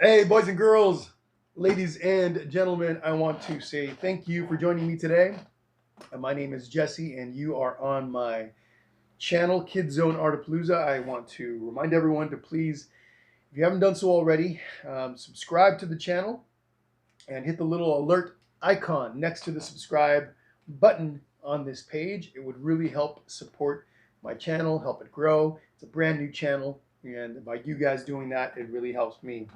Hey, boys and girls, ladies and gentlemen, I want to say thank you for joining me today. My name is Jesse, and you are on my channel, Kid Zone Art-Apalooza. I want to remind everyone to please, if you haven't done so already, subscribe to the channel and hit the little alert icon next to the subscribe button on this page. It would really help support my channel, help it grow. It's a brand new channel, and by you guys doing that, it really helps me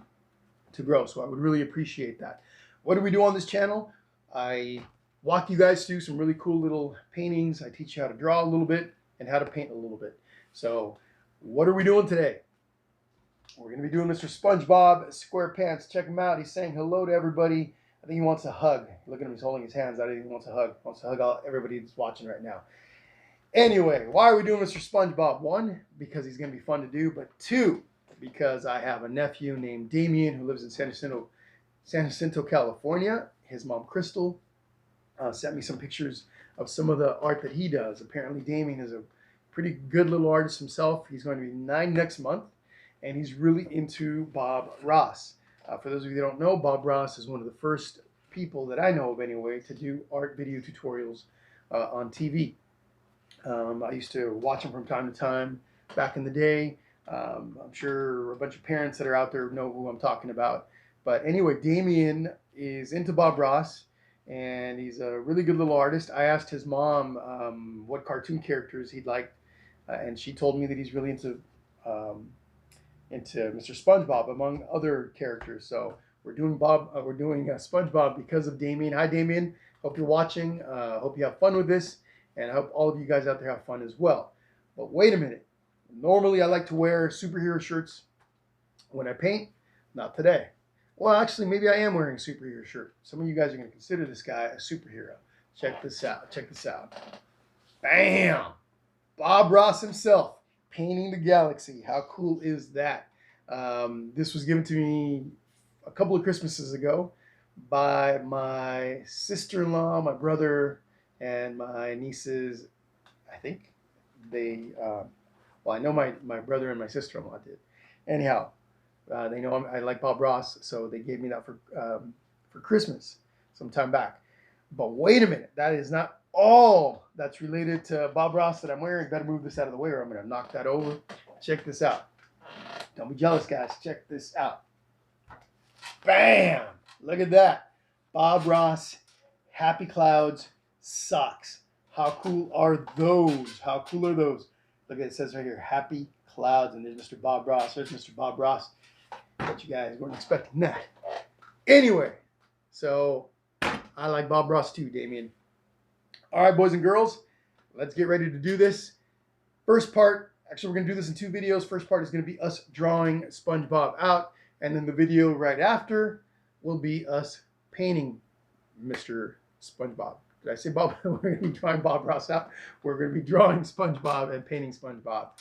to grow. So I would really appreciate that. What do we do on this channel? I walk you guys through some really cool little paintings. I teach you how to draw a little bit and how to paint a little bit. So what are we doing today? We're going to be doing Mr. Spongebob SquarePants. Check him out. He's saying hello to everybody. I think he wants a hug. Look at him. He's holding his hands out. He wants a hug. He wants to hug everybody that's watching right now. Anyway, why are we doing Mr. Spongebob? One, because he's going to be fun to do, but two, because I have a nephew named Damien who lives in San Jacinto, California. His mom, Crystal, sent me some pictures of some of the art that he does. Apparently, Damien is a pretty good little artist himself. He's going to be 9 next month, and he's really into Bob Ross. For those of you that don't know, Bob Ross is one of the first people that I know of anyway to do art video tutorials on TV. I used to watch him from time to time back in the day. I'm sure a bunch of parents that are out there know who I'm talking about. But anyway, Damien is into Bob Ross, and he's a really good little artist. I asked his mom what cartoon characters he'd like, and she told me that he's really into Mr. SpongeBob among other characters. So we're doing SpongeBob because of Damien. Hi, Damien. Hope you're watching. Hope you have fun with this, and I hope all of you guys out there have fun as well. But wait a minute. Normally, I like to wear superhero shirts when I paint. Not today. Well, actually, maybe I am wearing a superhero shirt. Some of you guys are going to consider this guy a superhero. Check this out. Check this out. Bam! Bob Ross himself painting the galaxy. How cool is that? This was given to me a couple of Christmases ago by my sister-in-law, my brother, and my nieces. I think they, well, I know my brother and my sister-in-law did. Anyhow, they know I like Bob Ross, so they gave me that for Christmas some time back. But wait a minute, that is not all that's related to Bob Ross that I'm wearing. Better move this out of the way or I'm going to knock that over. Check this out. Don't be jealous, guys. Check this out. Bam! Look at that. Bob Ross, Happy Clouds, socks. How cool are those? How cool are those? Look at it says right here, Happy Clouds, and there's Mr. Bob Ross. There's Mr. Bob Ross. Bet you guys weren't expecting that. Anyway, so I like Bob Ross too, Damien. All right, boys and girls, let's get ready to do this. First part, actually, we're going to do this in 2 videos. First part is going to be us drawing SpongeBob out, and then the video right after will be us painting Mr. SpongeBob. Did I say Bob? We're going to be drawing Bob Ross out. We're going to be drawing SpongeBob and painting SpongeBob.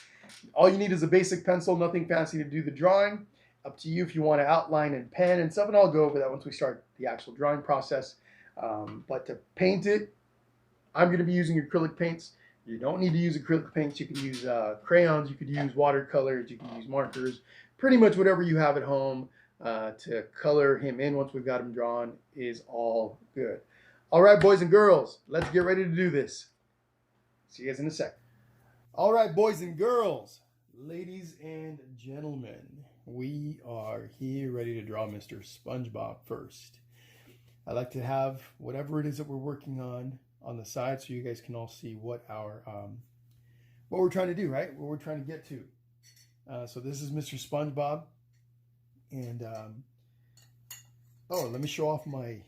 All you need is a basic pencil, nothing fancy to do the drawing. Up to you if you want to outline and pen and stuff, and I'll go over that once we start the actual drawing process. But to paint it, I'm going to be using acrylic paints. You don't need to use acrylic paints. You can use crayons. You could use watercolors. You can use markers. Pretty much whatever you have at home to color him in once we've got him drawn is all good. All right, boys and girls, let's get ready to do this. See you guys in a sec. All right, boys and girls, ladies and gentlemen, we are here ready to draw Mr. SpongeBob first. I like to have whatever it is that we're working on the side so you guys can all see what we're trying to do, right? What we're trying to get to. So this is Mr. SpongeBob, and oh, let me show off my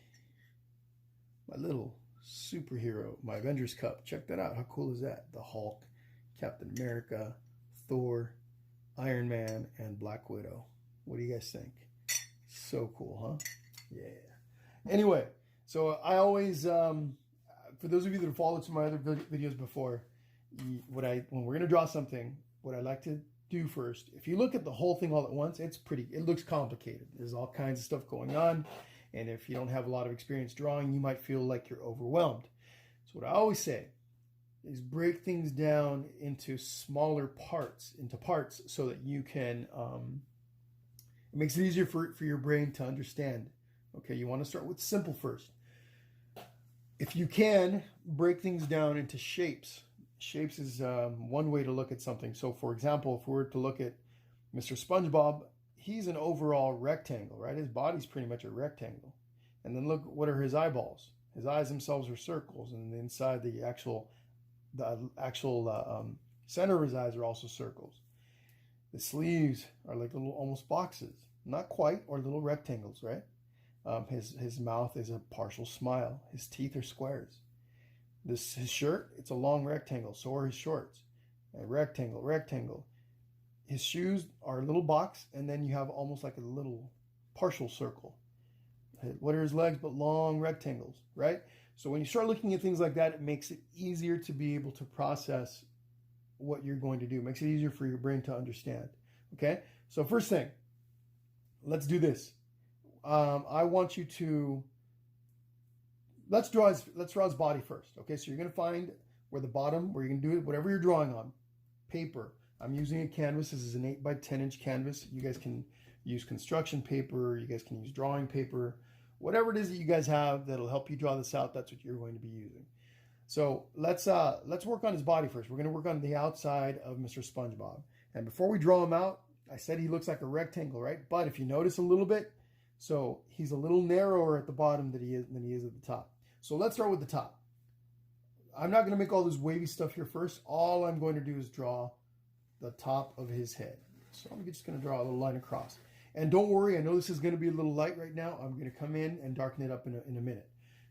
little superhero, my Avengers cup. Check that out. How cool is that? The Hulk, Captain America, Thor, Iron Man, and Black Widow. What do you guys think? So cool, huh? Yeah. Anyway, so I always, for those of you that have followed some of my other videos before, when we're going to draw something, what I like to do first, if you look at the whole thing all at once, it looks complicated. There's all kinds of stuff going on. And if you don't have a lot of experience drawing, you might feel like you're overwhelmed. So what I always say is break things down into smaller parts, so that you can It makes it easier for your brain to understand. Okay, you want to start with simple first. If you can, break things down into shapes. Shapes is one way to look at something. So for example, if we were to look at Mr. SpongeBob, he's an overall rectangle, right? His body's pretty much a rectangle. And then look, what are his eyeballs? His eyes themselves are circles, and inside the actual center of his eyes are also circles. The sleeves are like little almost boxes, not quite, or little rectangles, right? His mouth is a partial smile. His teeth are squares. His shirt, it's a long rectangle. So are his shorts. A rectangle, rectangle. His shoes are a little box, and then you have almost like a little partial circle. What are his legs but long rectangles, right? So when you start looking at things like that, it makes it easier to be able to process what you're going to do. It makes it easier for your brain to understand. Okay? So first thing, let's do this. I want you to let's draw his body first. Okay, so you're going to find where the bottom, where you can do it, whatever you're drawing on, paper. I'm using a canvas. This is an 8 by 10 inch canvas. You guys can use construction paper. You guys can use drawing paper. Whatever it is that you guys have that'll help you draw this out, that's what you're going to be using. So let's work on his body first. We're going to work on the outside of Mr. SpongeBob. And before we draw him out, I said he looks like a rectangle, right? But if you notice a little bit, so he's a little narrower at the bottom than he is at the top. So let's start with the top. I'm not going to make all this wavy stuff here first. All I'm going to do is draw the top of his head. So I'm just going to draw a little line across. And don't worry, I know this is going to be a little light right now. I'm going to come in and darken it up in a minute.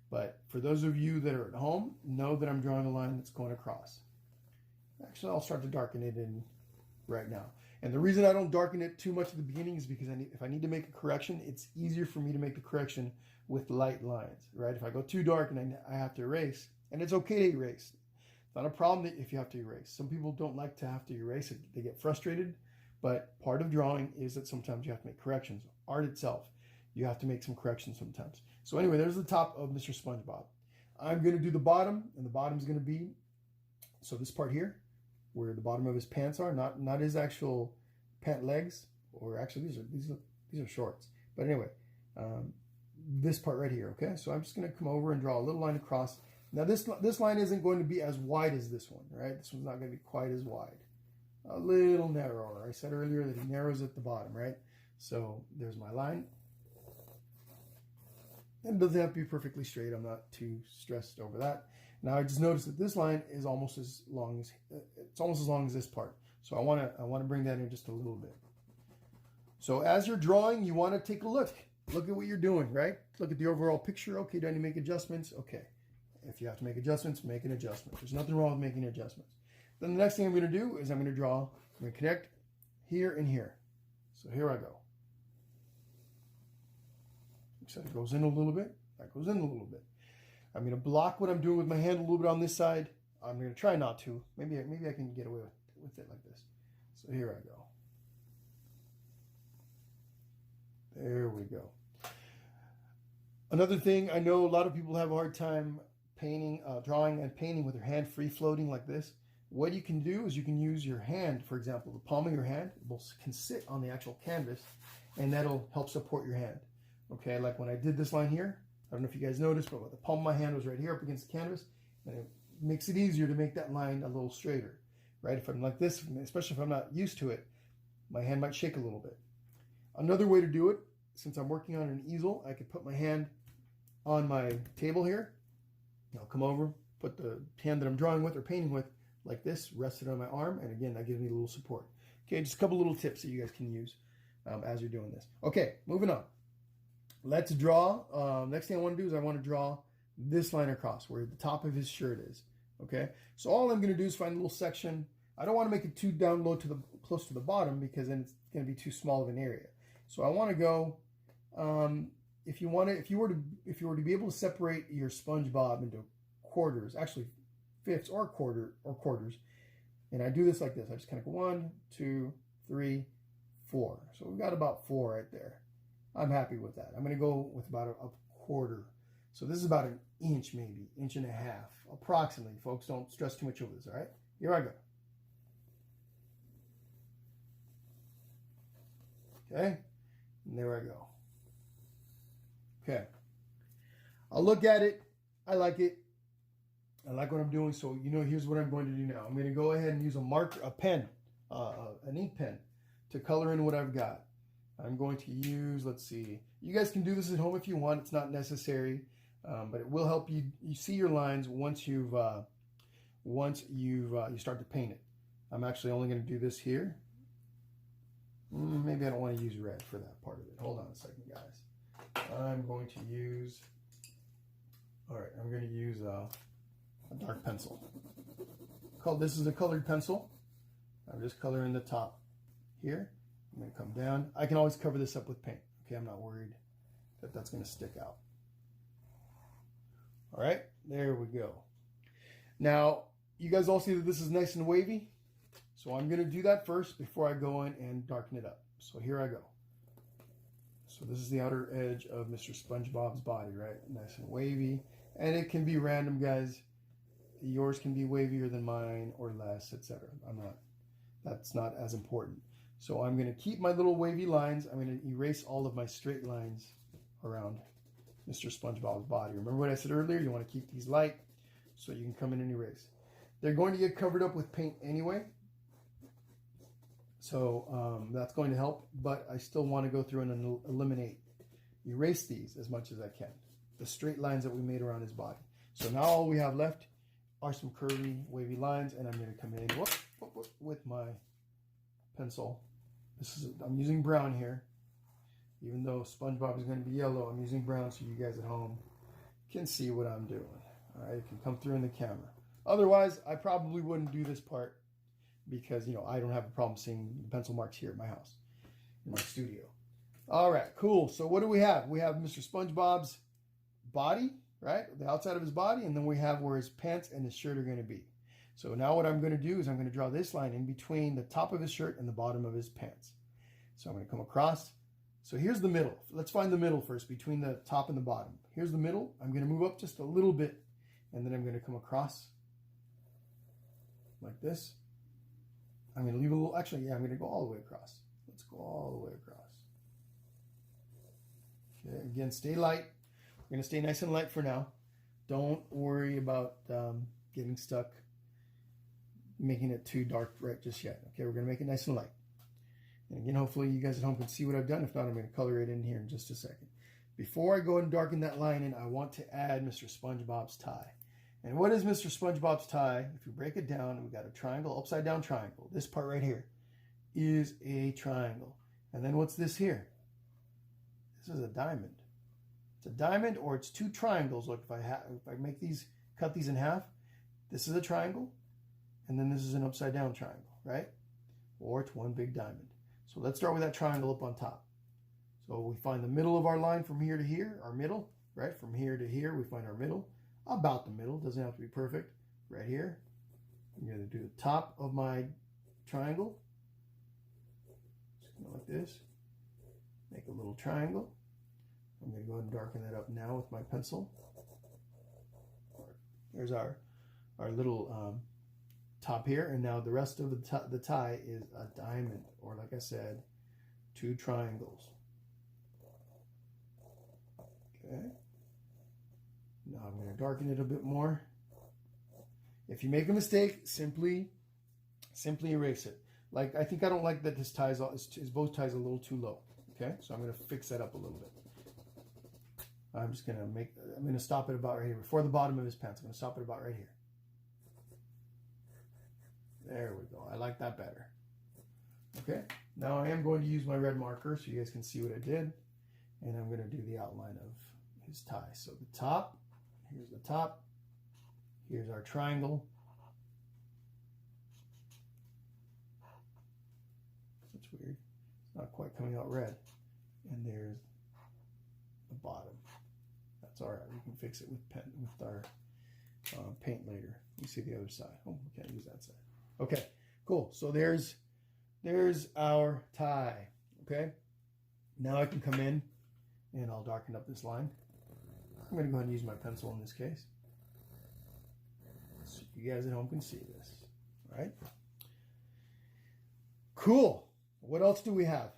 But for those of you that are at home, know that I'm drawing a line that's going across. Actually, I'll start to darken it in right now. And the reason I don't darken it too much at the beginning is because if I need to make a correction, it's easier for me to make the correction with light lines, right? If I go too dark and I have to erase, and it's okay to erase. It's not a problem if you have to erase. Some people don't like to have to erase it. They get frustrated. But part of drawing is that sometimes you have to make corrections. Art itself, you have to make some corrections sometimes. So anyway, there's the top of Mr. SpongeBob. I'm going to do the bottom, and the bottom is going to be, so this part here, where the bottom of his pants are, not his actual pant legs, or actually these are shorts. But anyway, this part right here, okay? So I'm just going to come over and draw a little line across. Now this line isn't going to be as wide as this one, right? This one's not going to be quite as wide. A little narrower. I said earlier that he narrows at the bottom, right? So there's my line. And it doesn't have to be perfectly straight. I'm not too stressed over that. Now I just noticed that this line is almost as long as this part. So I want to bring that in just a little bit. So as you're drawing, you want to take a look. Look at what you're doing, right? Look at the overall picture. Okay, do I need to make adjustments? Okay. If you have to make adjustments, make an adjustment. There's nothing wrong with making adjustments. Then the next thing I'm going to do is I'm going to connect here and here. So here I go. So it goes in a little bit. That goes in a little bit. I'm going to block what I'm doing with my hand a little bit on this side. I'm going to try not to. Maybe I can get away with it like this. So here I go. There we go. Another thing, I know a lot of people have a hard time drawing and painting with their hand free floating like this. What you can do is you can use your hand, for example, the palm of your hand can sit on the actual canvas, and that'll help support your hand. Okay, like when I did this line here, I don't know if you guys noticed, but the palm of my hand was right here up against the canvas, and it makes it easier to make that line a little straighter, right? If I'm like this, especially if I'm not used to it, my hand might shake a little bit. Another way to do it, since I'm working on an easel, I could put my hand on my table here. I'll come over, put the hand that I'm drawing with or painting with like this, rest it on my arm, and again, that gives me a little support. Okay, just a couple little tips that you guys can use as you're doing this. Okay, moving on. Let's draw. Next thing I want to do is I want to draw this line across where the top of his shirt is. Okay, so all I'm going to do is find a little section. I don't want to make it too down low close to the bottom, because then it's going to be too small of an area. So I want to go. If you were to be able to separate your SpongeBob into quarters, actually fifths or quarters, and I do this like this. I just kind of go 1, 2, 3, 4. So we've got about 4 right there. I'm happy with that. I'm going to go with about a quarter. So this is about an inch, maybe inch and a half, approximately. Folks, don't stress too much over this. All right, here I go. Okay, And there I go. Okay. I'll look at it. I like it. I like what I'm doing. So, here's what I'm going to do now. I'm going to go ahead and use a pen, an ink pen, to color in what I've got. I'm going to use, let's see. You guys can do this at home if you want. It's not necessary, but it will help you see your lines once you start to paint it. I'm actually only going to do this here. Maybe I don't want to use red for that part of it. Hold on a second, guys. I'm going to use a dark pencil. This is a colored pencil. I'm just coloring the top here. I'm going to come down. I can always cover this up with paint. Okay, I'm not worried that that's going to stick out. All right, there we go. Now, you guys all see that this is nice and wavy. So I'm going to do that first before I go in and darken it up. So here I go. So this is the outer edge of Mr. SpongeBob's body, right? Nice and wavy. And it can be random, guys. Yours can be wavier than mine or less, etc. That's not as important. So I'm going to keep my little wavy lines. I'm going to erase all of my straight lines around Mr. SpongeBob's body. Remember what I said earlier? You want to keep these light so you can come in and erase. They're going to get covered up with paint anyway. So that's going to help, but I still want to go through and erase these as much as I can. The straight lines that we made around his body. So now all we have left are some curvy, wavy lines, and I'm going to come in with my pencil. I'm using brown here. Even though SpongeBob is going to be yellow, I'm using brown so you guys at home can see what I'm doing. All right, it can come through in the camera. Otherwise, I probably wouldn't do this part because, I don't have a problem seeing the pencil marks here at my house, in my studio. All right, cool. So what do we have? We have Mr. SpongeBob's body, right? The outside of his body, and then we have where his pants and his shirt are going to be. So now what I'm going to do is I'm going to draw this line in between the top of his shirt and the bottom of his pants. So I'm going to come across. So here's the middle. Let's find the middle first between the top and the bottom. Here's the middle. I'm going to move up just a little bit, and then I'm going to come across like this. I'm going to leave a little, I'm going to go all the way across. Let's go all the way across. Okay, again, stay light. We're going to stay nice and light for now. Don't worry about getting stuck, making it too dark right just yet. Okay, we're going to make it nice and light. And again, hopefully you guys at home can see what I've done. If not, I'm going to color it in here in just a second. Before I go and darken that line in, I want to add Mr. SpongeBob's tie. And what is Mr. SpongeBob's tie? If you break it down, we've got a triangle, upside down triangle. This part right here is a triangle. And then what's this here? This is a diamond. It's a diamond, or it's two triangles. Look, if I cut these in half, this is a triangle, and then this is an upside down triangle, right? Or it's one big diamond. So let's start with that triangle up on top. So we find the middle of our line from here to here, our middle, right? From here to here, we find our middle. About the middle, doesn't have to be perfect. Right here, I'm going to do the top of my triangle. Just go like this. Make a little triangle. I'm going to go ahead and darken that up now with my pencil. There's our little top here, and now the rest of the tie is a diamond, or like I said, two triangles. Okay. Now I'm going to darken it a bit more. If you make a mistake, simply erase it. Like, I don't like that his bow tie is a little too low. Okay, so I'm going to fix that up a little bit. I'm going to stop it about right here, before the bottom of his pants. I'm going to stop it about right here. There we go. I like that better. Okay, now I am going to use my red marker so you guys can see what I did. And I'm going to do the outline of his tie. So the top. Here's the top. Here's our triangle. That's weird. It's not quite coming out red. And there's the bottom. That's all right. We can fix it with our paint later. You see the other side. Oh, we can't use that side. Okay, cool. So there's our tie. Okay. Now I can come in and I'll darken up this line. I'm going to go ahead and use my pencil in this case, so you guys at home can see this. All right. Cool. What else do we have?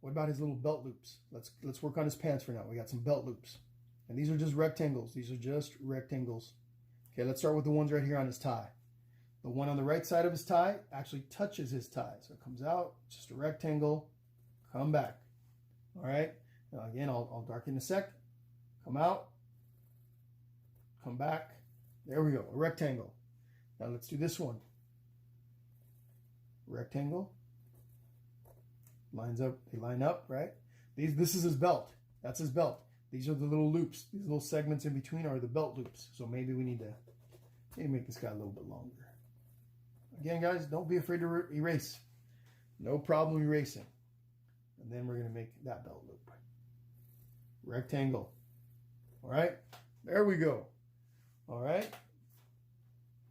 What about his little belt loops? Let's work on his pants for now. We got some belt loops. And these are just rectangles. These are just rectangles. Okay, let's start with the ones right here on his tie. The one on the right side of his tie actually touches his tie. So it comes out, just a rectangle, come back. All right, now again, I'll darken in a sec. Come out, come back. There we go, a rectangle. Now let's do this one. Rectangle. Lines up, they line up, right? This is his belt. That's his belt. These are the little loops. These little segments in between are the belt loops. So maybe we need to make this guy a little bit longer. Again, guys, don't be afraid to erase. No problem erasing. And then we're going to make that belt loop. Rectangle. All right, there we go. All right.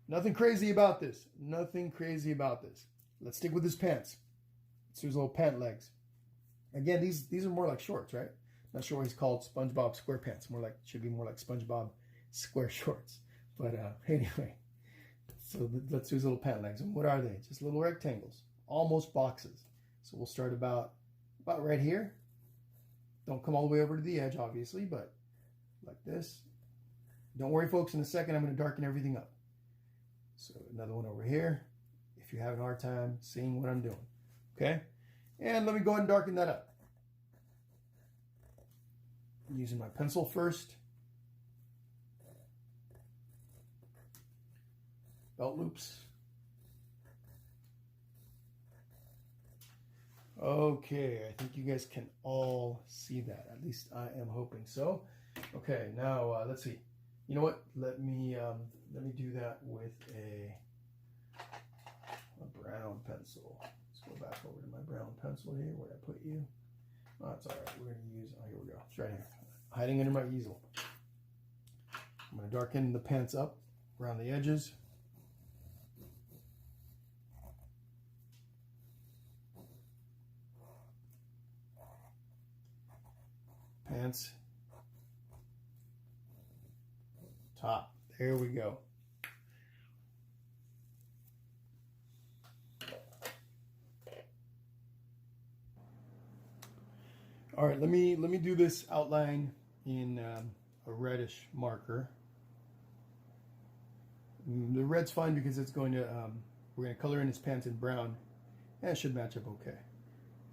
Nothing crazy about this. Nothing crazy about this. Let's stick with his pants. Let's do his little pant legs. Again, these are more like shorts, right? Not sure why he's called SpongeBob SquarePants. Should be more like SpongeBob Square Shorts. But anyway, so let's do his little pant legs. And what are they? Just little rectangles, almost boxes. So we'll start about right here. Don't come all the way over to the edge, obviously, but like this. Don't worry, folks. In a second, I'm going to darken everything up. So another one over here. If you're having a hard time seeing what I'm doing, okay? And let me go ahead and darken that up. I'm using my pencil first. Belt loops. Okay, I think you guys can all see that. At least I am hoping so. Okay, now let's see. You know what? Let me do that with a brown pencil. Let's go back over to my brown pencil here. Where did I put you? Oh, that's all right. We're going to use, here we go. It's right here. Hiding under my easel. I'm going to darken the pants up around the edges. Pants. Top. There we go. All right, let me do this outline in a reddish marker. The red's fine because it's going to we're going to color in his pants in brown, and it should match up okay.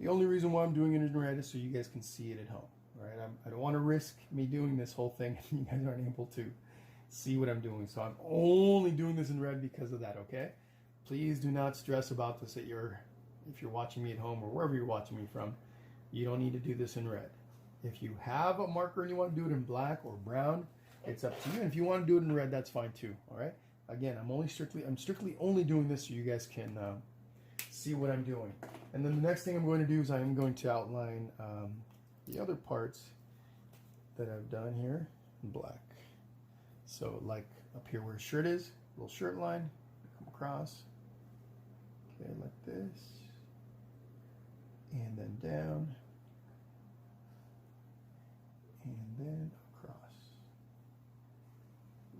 The only reason why I'm doing it in red is so you guys can see it at home. All right, I don't want to risk me doing this whole thing and you guys aren't able to see what I'm doing. So I'm only doing this in red because of that. Okay, please do not stress about this if you're watching me at home or wherever you're watching me from. You don't need to do this in red. If you have a marker and you want to do it in black or brown, it's up to you. And if you want to do it in red, that's fine too. All right. Again, I'm strictly only doing this so you guys can see what I'm doing. And then the next thing I'm going to do is I'm going to outline the other parts that I've done here in black. So like up here where his shirt is, little shirt line, come across. Okay, like this. And then down, and then across.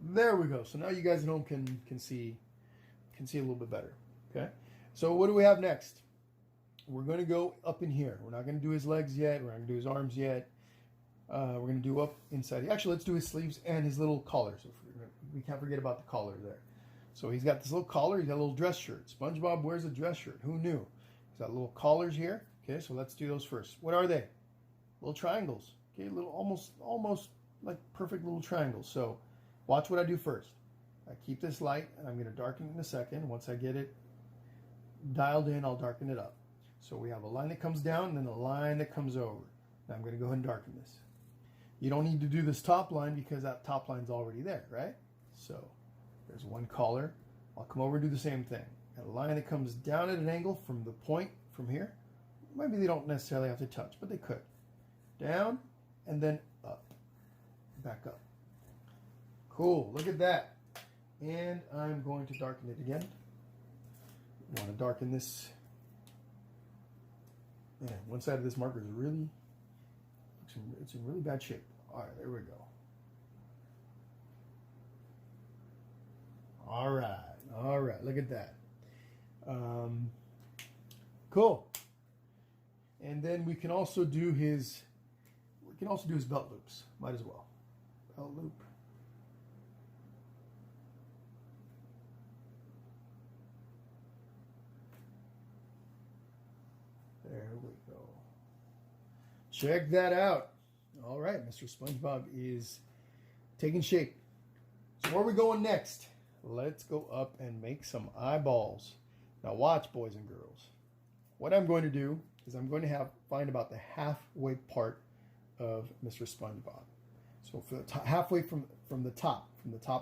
There we go. So now you guys at home can see a little bit better. Okay. So what do we have next? We're going to go up in here. We're not going to do his legs yet. We're not going to do his arms yet. We're going to do up inside. Actually, let's do his sleeves and his little collar. So we can't forget about the collar there. So he's got this little collar. He's got a little dress shirt. SpongeBob wears a dress shirt. Who knew? He's got little collars here. Okay, so let's do those first. What are they? Little triangles. Okay, little almost like perfect little triangles. So watch what I do first. I keep this light and I'm going to darken it in a second. Once I get it dialed in, I'll darken it up. So we have a line that comes down and then a line that comes over. Now I'm going to go ahead and darken this. You don't need to do this top line because that top line's already there, right? So there's one collar. I'll come over and do the same thing. Got a line that comes down at an angle from the point from here. Maybe they don't necessarily have to touch, but they could. Down and then up. Back up. Cool. Look at that. And I'm going to darken it again. I want to darken this. Man, one side of this marker is really, it's in really bad shape. All right, there we go. All right. Look at that. Cool. And then we can also do his belt loops. Might as well. Belt loop. There we go. Check that out. All right, Mr. SpongeBob is taking shape. So where are we going next? Let's go up and make some eyeballs. Now watch, boys and girls. What I'm going to do is I'm going to find about the halfway part of Mr. SpongeBob. So for the halfway from the top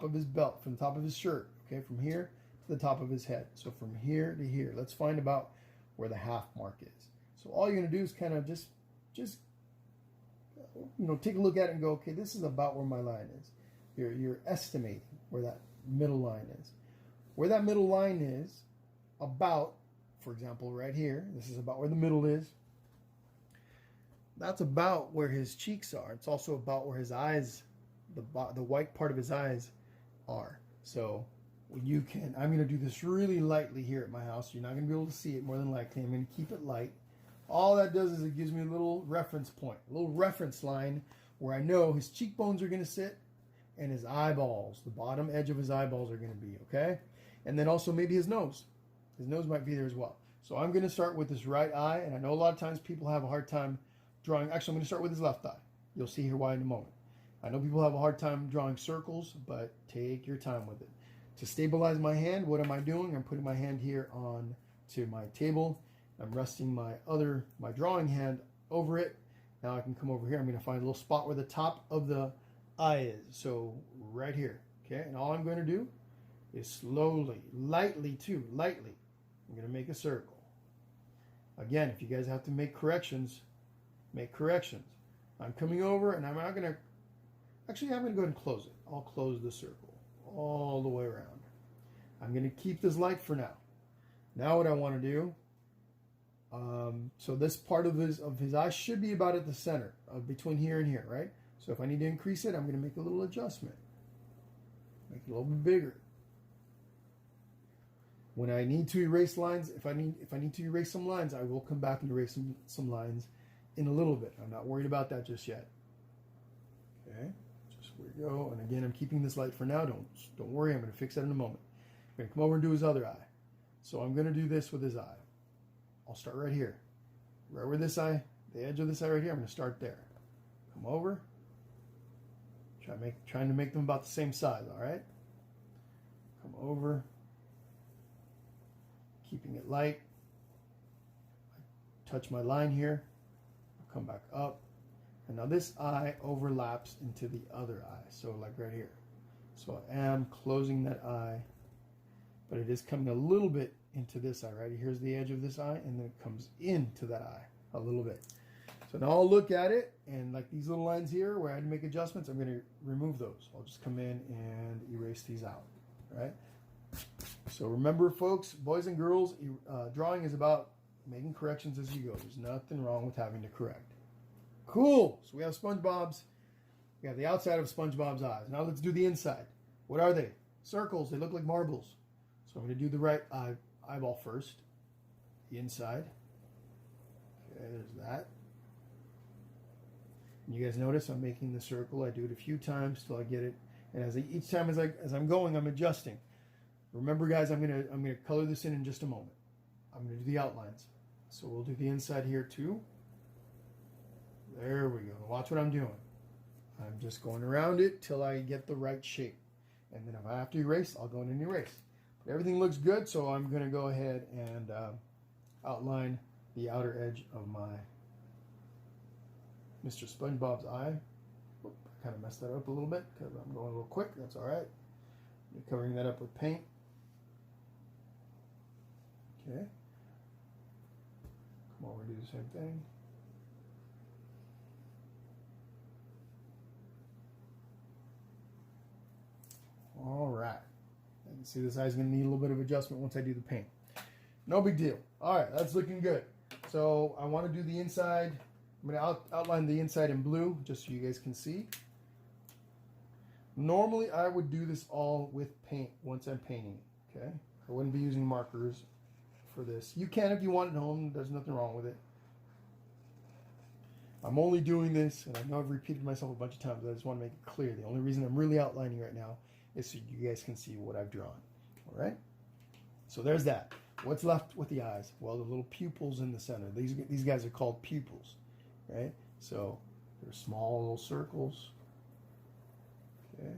of his belt, from the top of his shirt, okay, from here to the top of his head. So from here to here, let's find about where the half mark is. So all you're going to do is kind of just take a look at it and go, okay, this is about where my line is. You're estimating where that middle line is. Where that middle line is, about, for example, right here, this is about where the middle is. That's about where his cheeks are. It's also about where his eyes, the white part of his eyes are. So I'm going to do this really lightly here at my house. You're not going to be able to see it more than likely. I'm going to keep it light. All that does is it gives me a little reference point, a little reference line where I know his cheekbones are going to sit and his eyeballs, the bottom edge of his eyeballs are going to be, okay? And then also maybe his nose. His nose might be there as well. So I'm going to start with this right eye, and I know a lot of times people have a hard time drawing. Actually, I'm going to start with his left eye. You'll see here why in a moment. I know people have a hard time drawing circles, but take your time with it. To stabilize my hand, what am I doing? I'm putting my hand here on to my table. I'm resting my drawing hand over it. Now I can come over here. I'm going to find a little spot where the top of the eye is. So right here. Okay, and all I'm going to do is slowly, lightly, I'm going to make a circle. Again, if you guys have to make corrections, make corrections. I'm coming over and I'm not going to, actually I'm going to go ahead and close it. I'll close the circle all the way around. I'm going to keep this light for now. Now what I want to do, so this part of his eye should be about at the center of between here and here, right? So if I need to increase it, I'm going to make a little adjustment. Make it a little bit bigger. When I need to erase lines, if I need to erase some lines, I will come back and erase some lines in a little bit. I'm not worried about that just yet. Okay, just where we go. And again, I'm keeping this light for now. Don't worry. I'm going to fix that in a moment. I'm going to come over and do his other eye. So I'm going to do this with his eye. I'll start right here. Right where this eye, the edge of this eye right here, I'm going to start there. Come over. Trying to make them about the same size, all right? Come over. Keeping it light. I touch my line here. I'll come back up. And now this eye overlaps into the other eye. So like right here. So I am closing that eye. But it is coming a little bit into this eye, right? Here's the edge of this eye, and then it comes into that eye a little bit. So now I'll look at it, and like these little lines here where I had to make adjustments, I'm going to remove those. I'll just come in and erase these out, right? So remember, folks, boys and girls, drawing is about making corrections as you go. There's nothing wrong with having to correct. Cool. So we have SpongeBob's. We have the outside of SpongeBob's eyes. Now let's do the inside. What are they? Circles. They look like marbles. So I'm going to do the right eyeball first. The inside. Okay, there's that. And you guys notice I'm making the circle. I do it a few times till I get it. And each time as I'm going, I'm adjusting. Remember, guys, I'm gonna color this in just a moment. I'm gonna do the outlines. So we'll do the inside here too. There we go. Watch what I'm doing. I'm just going around it till I get the right shape. And then if I have to erase, I'll go in and erase. But everything looks good, so I'm gonna go ahead and outline the outer edge of my Mr. SpongeBob's eye. Whoop, I kind of messed that up a little bit because I'm going a little quick. That's all right. I'm covering that up with paint. Okay. Come over and do the same thing. All right. You can see this eye's going to need a little bit of adjustment once I do the paint. No big deal. All right, that's looking good. So I want to do the inside. I'm going to outline the inside in blue just so you guys can see. Normally, I would do this all with paint once I'm painting it, okay? I wouldn't be using markers for this. You can if you want at home. There's nothing wrong with it. I'm only doing this, and I know I've repeated myself a bunch of times, but I just want to make it clear. The only reason I'm really outlining right now is so you guys can see what I've drawn. All right? So there's that. What's left with the eyes? Well, the little pupils in the center. These guys are called pupils, right? So they're small little circles. Okay.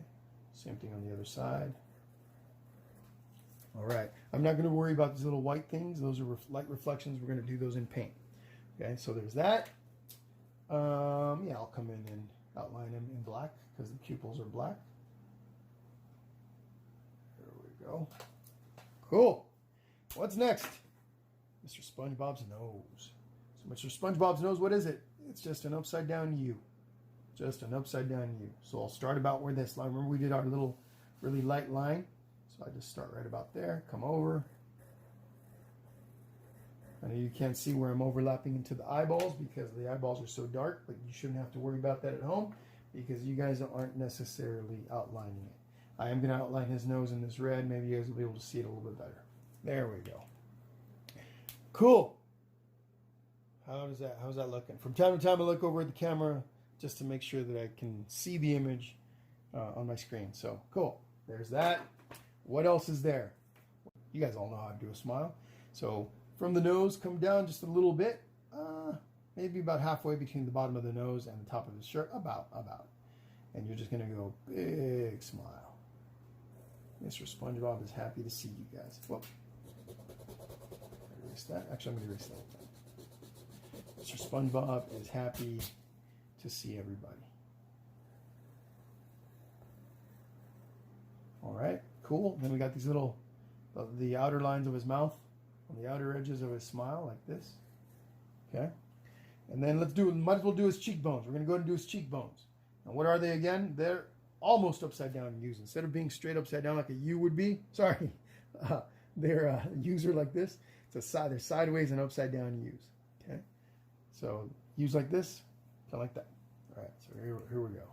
Same thing on the other side. All right. I'm not going to worry about these little white things. Those are light reflections. We're going to do those in paint. Okay. So there's that. Yeah, I'll come in and outline them in black because the pupils are black. There we go. Cool. What's next? Mr. SpongeBob's nose. So Mr. SpongeBob's nose, what is it? It's just an upside down U. Just an upside down U. So I'll start about where this line. Remember we did our little really light line? So I just start right about there. Come over. I know you can't see where I'm overlapping into the eyeballs because the eyeballs are so dark, but you shouldn't have to worry about that at home because you guys aren't necessarily outlining it. I am going to outline his nose in this red. Maybe you guys will be able to see it a little bit better. There we go. Cool. How's that looking? From time to time I look over at the camera just to make sure that I can see the image on my screen. So cool. There's that. What else is there? You guys all know how to do a smile. So from the nose, come down just a little bit, maybe about halfway between the bottom of the nose and the top of his shirt, about. And you're just going to go big smile. Mr. SpongeBob is happy to see you guys. Whoop. Erase that. Actually, I'm going to erase that. Mr. SpongeBob is happy to see everybody. All right, cool. Then we got these little, the outer lines of his mouth on the outer edges of his smile, like this. Okay. And then might as well do his cheekbones. We're going to go ahead and do his cheekbones. And what are they again? They're almost upside down U's. Instead of being straight upside down like a U would be, sorry, they're U's are like this. They're sideways and upside down U's. Okay. So U's like this, kind of like that. All right, so here we go.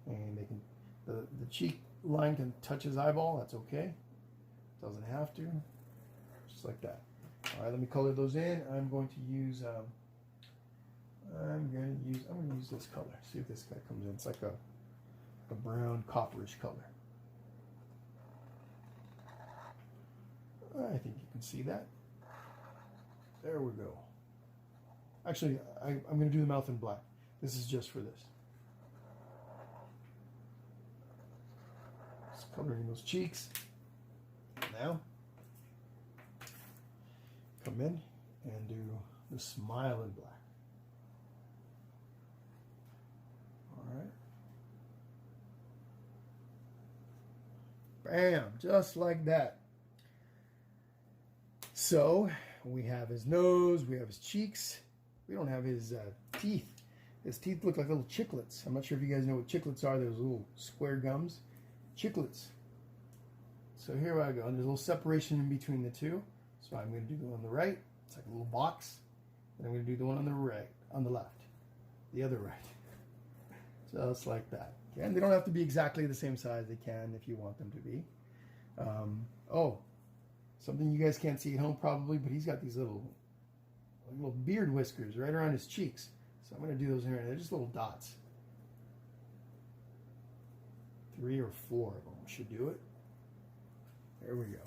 And they can, the cheek line can touch his eyeball. That's okay. Doesn't have to. Just like that. All right, let me color those in. I'm going to use this color. See if this guy comes in. It's like a brown copperish color. I think you can see that. There we go. Actually, I'm going to do the mouth in black. This is just for this. Just coloring those cheeks. Now, come in and do the smile in black. All right. Bam, just like that. So we have his nose, we have his cheeks. We don't have his teeth. His teeth look like little chiclets. I'm not sure if you guys know what chiclets are. Those little square gums. Chiclets. So here I go. And there's a little separation in between the two. So I'm going to do the one on the right. It's like a little box. And I'm going to do the one on the right, on the left. The other right. Just like that. Okay? And they don't have to be exactly the same size. They can if you want them to be. Something you guys can't see at home probably, but he's got these little beard whiskers right around his cheeks. So I'm going to do those here. They're just little dots. 3 or 4 of them should do it. There we go.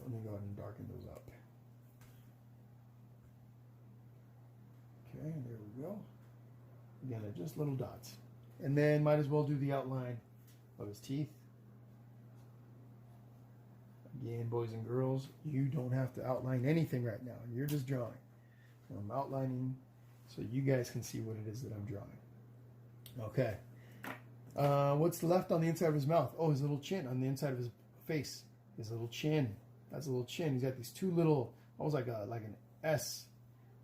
Let me go ahead and darken those up. Okay, there we go. Again, they're just little dots. And then might as well do the outline of his teeth. Again, boys and girls, you don't have to outline anything right now. You're just drawing. I'm outlining so you guys can see what it is that I'm drawing. Okay. What's left on the inside of his mouth? Oh, his little chin on the inside of his face. His little chin. That's a little chin. He's got these two little, almost like an S,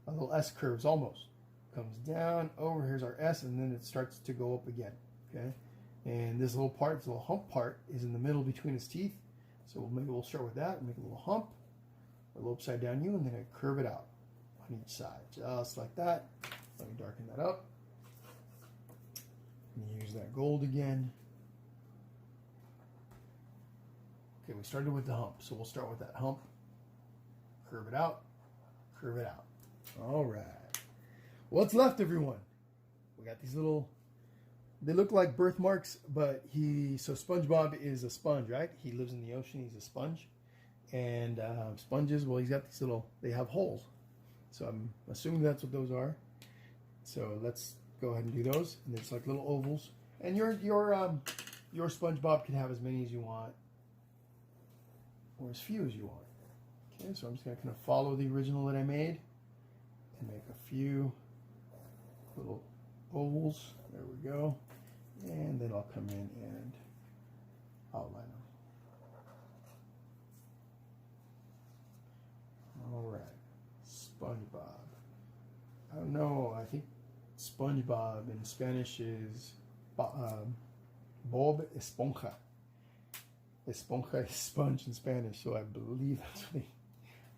a little S curves almost. Comes down over, here's our S, and then it starts to go up again. Okay. And this little part, this little hump part, is in the middle between his teeth. So maybe we'll start with that. Make a little hump, a little upside down U, and then I curve it out on each side, just like that. Let me darken that up. And use that gold again. Okay, we started with the hump, so we'll start with that hump. Curve it out, curve it out. All right. What's left, everyone? We got these little, they look like birthmarks, but so SpongeBob is a sponge, right? He lives in the ocean, he's a sponge. And sponges, well, he's got these little, they have holes. So I'm assuming that's what those are. So let's go ahead and do those. And it's like little ovals. And your SpongeBob can have as many as you want, or as few as you want. Okay, so I'm just gonna kind of follow the original that I made and make a few little ovals. There we go. And then I'll come in and outline them. All right, SpongeBob. I don't know. I think SpongeBob in Spanish is Bob Esponja. Esponja is sponge in Spanish, so I believe that's what they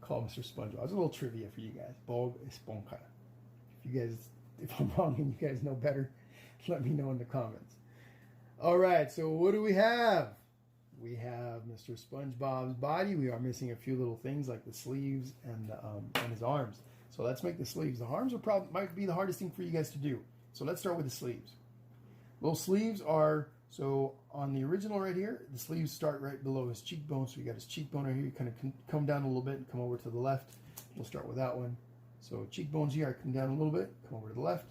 call Mr. SpongeBob. It's a little trivia for you guys. Bob Esponja. If I'm wrong and you guys know better, let me know in the comments. All right, so what do we have? We have Mr. SpongeBob's body. We are missing a few little things like the sleeves and his arms. So let's make the sleeves. The arms might be the hardest thing for you guys to do. So let's start with the sleeves. Little sleeves are, so on the original right here, the sleeves start right below his cheekbone. So you got his cheekbone right here. You kind of come down a little bit and come over to the left. We'll start with that one. So cheekbones here, I come down a little bit, come over to the left.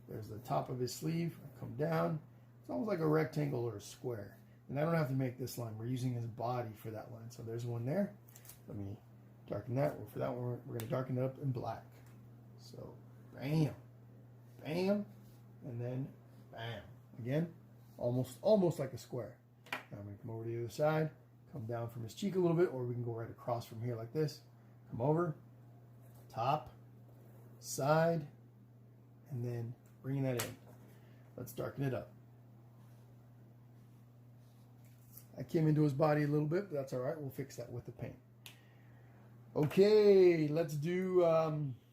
There's the top of his sleeve. I come down. It's almost like a rectangle or a square. And I don't have to make this line. We're using his body for that line. So there's one there. Let me darken that. For that one, we're going to darken it up in black. So bam, bam, and then bam. Again, almost like a square. Now I'm going to come over to the other side, come down from his cheek a little bit, or we can go right across from here like this. Come over, top, side, and then bringing that in. Let's darken it up. I came into his body a little bit, but that's all right. We'll fix that with the paint. Okay, let's do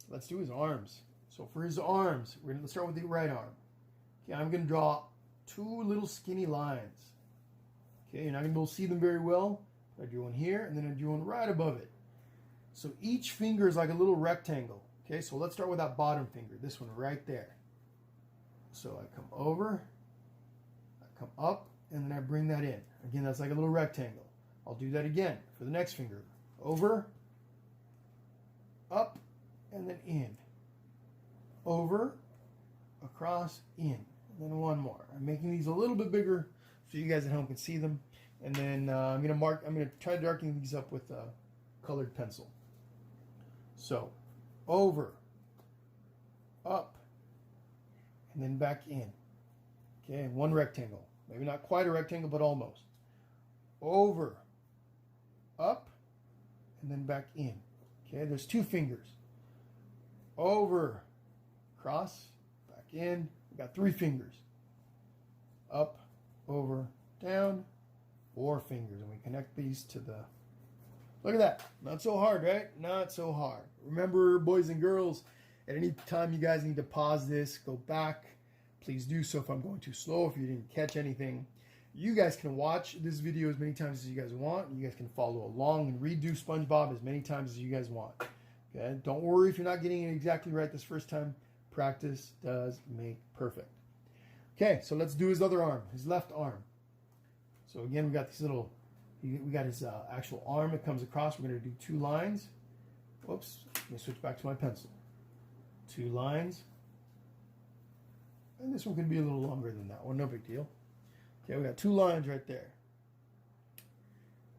his arms. So for his arms, let's start with the right arm. Okay, I'm going to draw two little skinny lines. Okay, you're not going to be able to see them very well. I drew one here, and then I drew one right above it. So each finger is like a little rectangle. Okay, so let's start with that bottom finger, this one right there. So I come over, I come up, and then I bring that in. Again, that's like a little rectangle. I'll do that again for the next finger. Over, up, and then in. Over, across, in. And then one more. I'm making these a little bit bigger so you guys at home can see them. And then I'm gonna try darkening these up with a colored pencil. So, over, up, and then back in. Okay, one rectangle. Maybe not quite a rectangle, but almost. Over, up, and then back in. Okay, there's two fingers. Over, cross, back in. We got three fingers. Up, over, down, four fingers. And we connect these to the... Look at that. Not so hard, right? Not so hard. Remember, boys and girls, at any time you guys need to pause this, go back. Please do so if I'm going too slow, if you didn't catch anything. You guys can watch this video as many times as you guys want. You guys can follow along and redo SpongeBob as many times as you guys want. Okay? Don't worry if you're not getting it exactly right this first time. Practice does make perfect. Okay, so let's do his other arm, his left arm. So again, we got these little, we got his actual arm that comes across. We're going to do two lines. Whoops, let me switch back to my pencil. Two lines. And this one can be a little longer than that one, no big deal. Okay, we got two lines right there.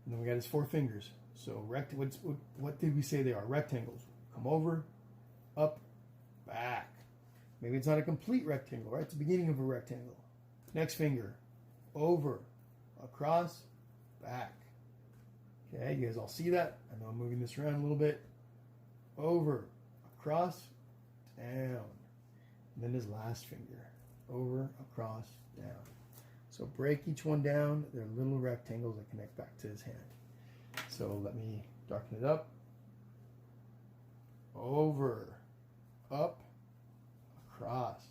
And then we got his four fingers. So what did we say they are? Rectangles. Come over, up, back. Maybe it's not a complete rectangle, right? It's the beginning of a rectangle. Next finger, over, across, back. Okay, you guys all see that? I know I'm moving this around a little bit. Over, across, down. And then his last finger, over, across, down. So break each one down. They're little rectangles that connect back to his hand. So let me darken it up. Over, up, across,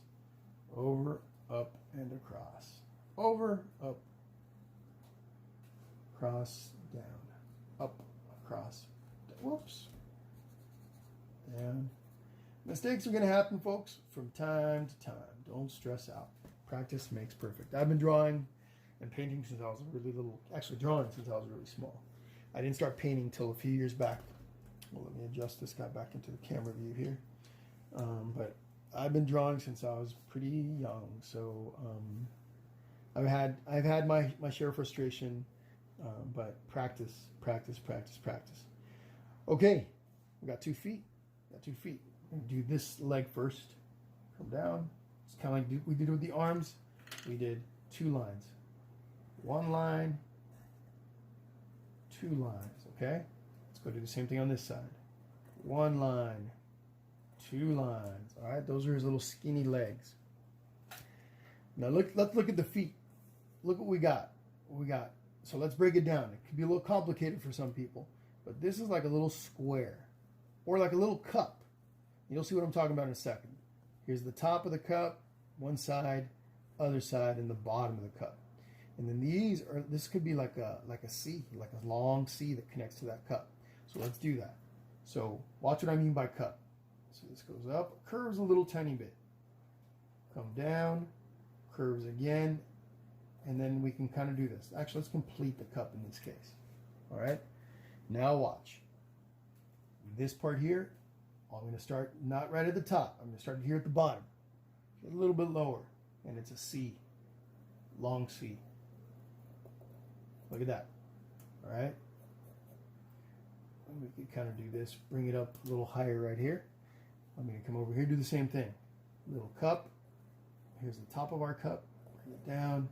over, up, and across. Over, up, across, down, up, across, down. Whoops. Down. Mistakes are going to happen, folks, from time to time. Don't stress out. Practice makes perfect. I've been drawing and painting since I was really little. Actually, drawing since I was really small. I didn't start painting until a few years back. Well, let me adjust this guy back into the camera view here. But I've been drawing since I was pretty young. So I've had my share of frustration, but practice. Okay, we got 2 feet. Got 2 feet. I'm gonna do this leg first. Come down. It's kind of like we did with the arms. We did 2 lines. 1 line, 2 lines. Okay. Let's go do the same thing on this side. 1 line, 2 lines. All right. Those are his little skinny legs. Now let's look at the feet. Look what we got. So let's break it down. It could be a little complicated for some people, but this is like a little square or like a little cup. You'll see what I'm talking about in a second. Here's the top of the cup, one side, other side, and the bottom of the cup. And then this could be like a C, like a long C that connects to that cup. So let's do that. So watch what I mean by cup. So this goes up, curves a little tiny bit. Come down, curves again, and then we can kind of do this. Actually, let's complete the cup in this case. All right? Now watch. This part here, I'm going to start not right at the top. I'm going to start here at the bottom. A little bit lower. And it's a C. Long C. Look at that. All right? And we can kind of do this. Bring it up a little higher right here. I'm going to come over here, do the same thing. Little cup. Here's the top of our cup. Bring it down.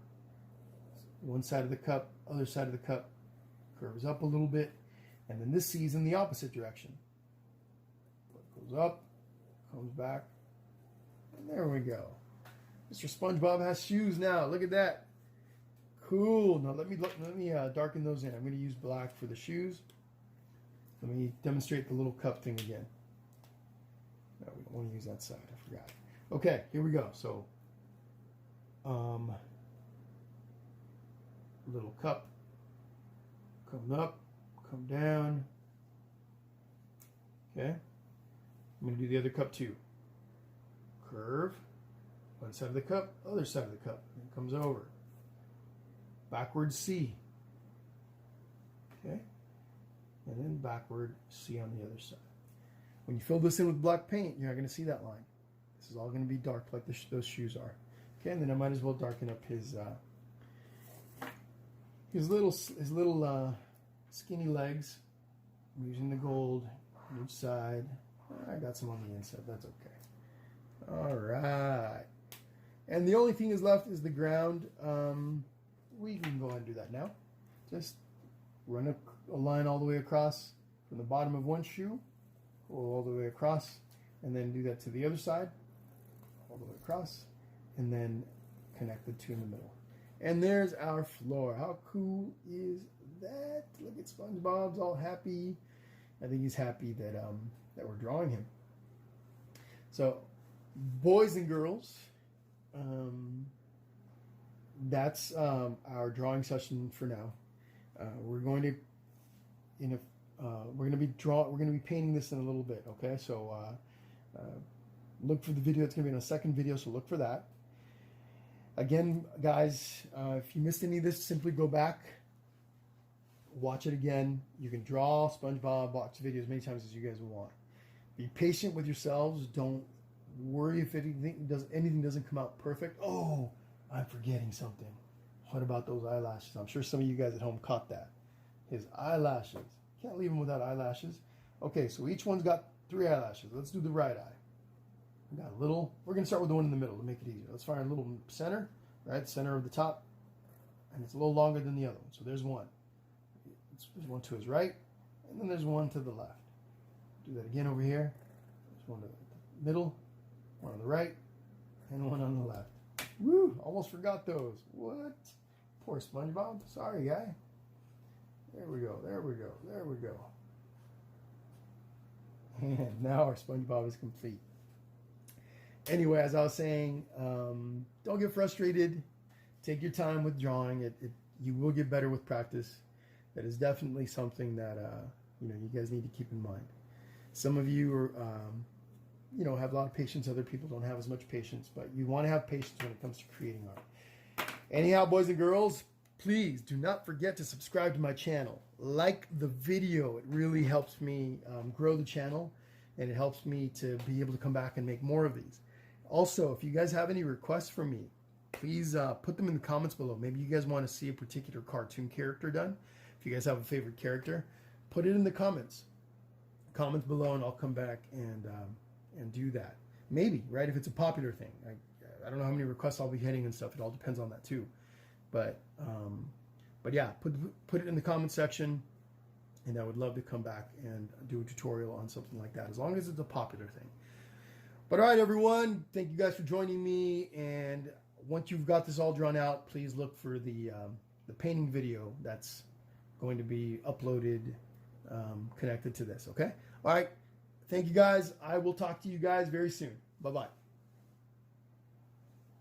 One side of the cup, other side of the cup. Curves up a little bit. And then this C is in the opposite direction. Goes up, comes back, and there we go. Mr. SpongeBob has shoes now. Look at that. Cool. Now let me darken those in. I'm going to use black for the shoes. Let me demonstrate the little cup thing again. No, we don't want to use that side. I forgot. Okay, here we go. So, little cup. Come up, come down. Okay. I'm going to do the other cup too. Curve. One side of the cup, other side of the cup. And it comes over. Backward C. Okay. And then backward C on the other side. When you fill this in with black paint, you're not going to see that line. This is all going to be dark like those shoes are. Okay, and then I might as well darken up his little skinny legs. I'm using the gold on each side. I got some on the inside. That's okay. All right. And the only thing is left is the ground. We can go ahead and do that now. Just run a line all the way across from the bottom of one shoe, go all the way across, and then do that to the other side, all the way across, and then connect the 2 in the middle. And there's our floor. How cool is that? Look at SpongeBob's all happy. I think he's happy that that we're drawing him. So, boys and girls, that's our drawing session for now. We're going to be painting this in a little bit. Okay, so look for the video. It's going to be in a second video, so look for that. Again, guys, if you missed any of this, simply go back, watch it again. You can draw SpongeBob, watch the video as many times as you guys want. Be patient with yourselves. Don't worry if anything doesn't come out perfect. Oh, I'm forgetting something. What about those eyelashes? I'm sure some of you guys at home caught that. His eyelashes. Can't leave him without eyelashes. Okay, so each one's got 3 eyelashes. Let's do the right eye. We got a little. We're going to start with the one in the middle to make it easier. Let's find a little center, right? Center of the top. And it's a little longer than the other one. So there's one. There's one to his right. And then there's one to the left. Do that again over here. There's one to the middle, one on the right, and one on the left. Woo! Almost forgot those. What? Poor SpongeBob. Sorry, guy. There we go. There we go. There we go. And now our SpongeBob is complete. Anyway, as I was saying, don't get frustrated. Take your time with drawing. You will get better with practice. That is definitely something that you guys need to keep in mind. Some of you you know, have a lot of patience. Other people don't have as much patience, but you want to have patience when it comes to creating art. Anyhow, boys and girls, please do not forget to subscribe to my channel. Like the video. It really helps me grow the channel, and it helps me to be able to come back and make more of these. Also, if you guys have any requests for me, please put them in the comments below. Maybe you guys want to see a particular cartoon character done. If you guys have a favorite character, put it in the comments below, and I'll come back and do that. Maybe, right, if it's a popular thing. I don't know how many requests I'll be getting and stuff. It all depends on that too. But yeah, put it in the comment section, and I would love to come back and do a tutorial on something like that, as long as it's a popular thing. But all right, everyone, thank you guys for joining me. And once you've got this all drawn out, please look for the painting video that's going to be uploaded connected to this. Okay. All right. Thank you guys. I will talk to you guys very soon. Bye-bye.